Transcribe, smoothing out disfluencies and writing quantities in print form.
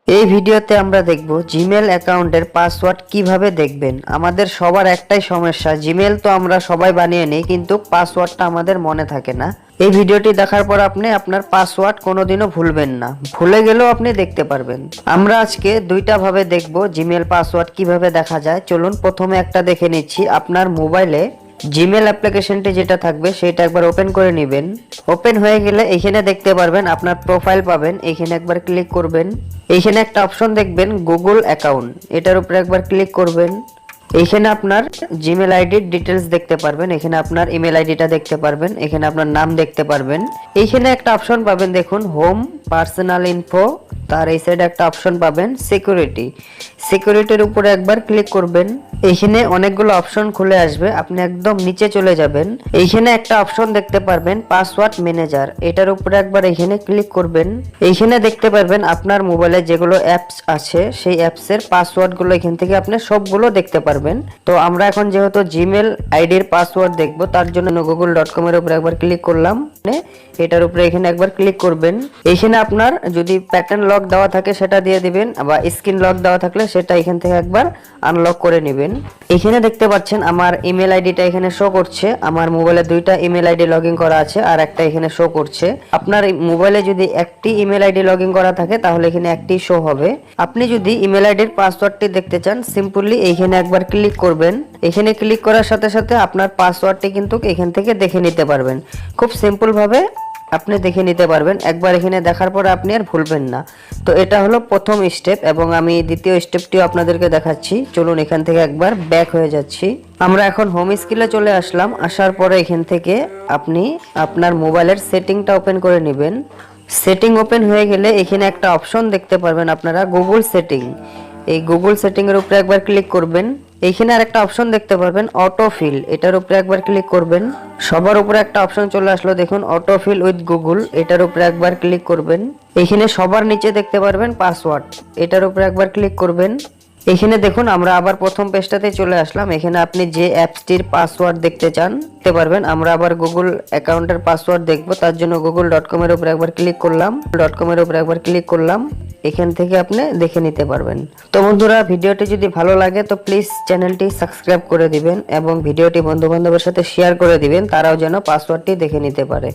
এই ভিডিওতে আমরা দেখব জিমেল অ্যাকাউন্টের পাসওয়ার্ড কিভাবে দেখবেন। আমাদের সবার একটাই সমস্যা, জিমেল তো আমরা সবাই বানিয়ে নিই কিন্তু পাসওয়ার্ডটা আমাদের মনে থাকে না। এই ভিডিওটি দেখার পর আপনি আপনার পাসওয়ার্ড কোনোদিনও ভুলবেন না, ভুলে গেলেও আপনি দেখতে পারবেন। আমরা আজকে দুইটা ভাবে দেখব জিমেল পাসওয়ার্ড কিভাবে দেখা যায়। চলুন প্রথমে একটা দেখে নিচ্ছি। আপনার মোবাইলে জিমেল অ্যাপ্লিকেশনটি যেটা থাকবে সেটা একবার ওপেন করে নেবেন। ওপেন হয়ে গেলে এখানে দেখতে পারবেন আপনার প্রোফাইল পাবেন, এখানে একবার ক্লিক করবেন। এইখানে একটা অপশন দেখবেন গুগল অ্যাকাউন্ট, এটার উপরে একবার ক্লিক করবেন। এইখানে আপনার জিমেল আইডির ডিটেলস দেখতে পারবেন, এখানে আপনার ইমেল আইডিটা দেখতে পারবেন, এখানে আপনার নাম দেখতে পারবেন। এইখানে একটা অপশন পাবেন দেখুন হোম পার্সোনাল ইনফো, তার এই সাইডে একটা অপশন পাবেন সিকিউরিটি। সিকিউরিটির উপরে একবার ক্লিক করবেন। এইখানে অনেকগুলো অপশন খুলে আসবে, আপনি একদম নিচে চলে যাবেন। এইখানে একটা অপশন দেখতে পারবেন পাসওয়ার্ড ম্যানেজার, এটার উপরে একবার এখানে ক্লিক করবেন। এইখানে দেখতে পারবেন আপনার মোবাইলে যেগুলো অ্যাপস আছে সেই অ্যাপসের পাসওয়ার্ডগুলো এখান থেকে আপনি সবগুলো দেখতে পারবেন। তো আমরা এখন যেহেতু জিমেল আইডির পাসওয়ার্ড দেখব তার জন্য google.com এর উপরে একবার ক্লিক করলাম। এটার উপরে এখানে একবার ক্লিক করবেন। এইখানে আপনার যদি প্যাটার্ন লক দেওয়া থাকে সেটা দিয়ে দিবেন, বা স্ক্রিন লক দেওয়া থাকলে সেটা এখান থেকে একবার আনলক করে নেবেন। এখানে দেখতে পাচ্ছেন আমার ইমেল আইডিটা এখানে শো করছে। আমার মোবাইলে দুইটা ইমেল আইডি লগইন করা আছে আর একটা এখানে শো করছে। আপনার মোবাইলে যদি একটি ইমেল আইডি লগইন করা থাকে তাহলে এখানে একটি শো হবে। আপনি যদি ইমেল আইডির পাসওয়ার্ডটি দেখতে চান সিম্পলি এইখানে একবার ক্লিক করবেন। এখানে ক্লিক করার সাথে সাথে আপনার পাসওয়ার্ডটি কিন্তু এখান থেকে দেখে নিতে পারবেন। খুব সিম্পল ভাবে আপনি দেখে নিতে পারবেন। একবার এখানে দেখার পরে আপনি আর ভুলবেন না। তো এটা হলো প্রথম স্টেপ এবং আমি দ্বিতীয় স্টেপটিও আপনাদেরকে দেখাচ্ছি। চলুন এখান থেকে একবার ব্যাক হয়ে যাচ্ছি। আমরা এখন হোম স্ক্রিনে চলে আসলাম। আসার পরে এখান থেকে আপনি আপনার মোবাইলের সেটিংটা ওপেন করে নেবেন। সেটিং ওপেন হয়ে গেলে এখানে একটা অপশন দেখতে পারবেন আপনারা গুগল সেটিং। এই গুগল সেটিং এর উপরে একবার ক্লিক করবেন। এইখানে আর একটা অপশন দেখতে পারবেন অটোফিল, এটার উপরে একবার ক্লিক করবেন। সবার উপরে একটা অপশন চলে আসলো দেখুন অটোফিল উইথ গুগল, এটার উপরে একবার ক্লিক করবেন। এইখানে সবার নিচে দেখতে পারবেন পাসওয়ার্ড, এটার উপরে একবার ক্লিক করবেন। এখানে দেখুন আমরা আবার প্রথম পেজটাতে চলে আসলাম। এখানে আপনি যে অ্যাপসটির পাসওয়ার্ড দেখতে চান দেখতে পারবেন। আমরা আবার গুগল অ্যাকাউন্টের পাসওয়ার্ড দেখব, তার জন্য google.com এর উপরে একবার ক্লিক করলাম। .com এর উপরে একবার ক্লিক করলাম। এখান থেকে আপনি দেখে নিতে পারবেন। তো বন্ধুরা ভিডিওটি যদি ভালো লাগে তো প্লিজ চ্যানেলটি সাবস্ক্রাইব করে দিবেন এবং ভিডিওটি বন্ধু বান্ধবের সাথে শেয়ার করে দিবেন, তারাও যেন পাসওয়ার্ডটি দেখে নিতে পারে।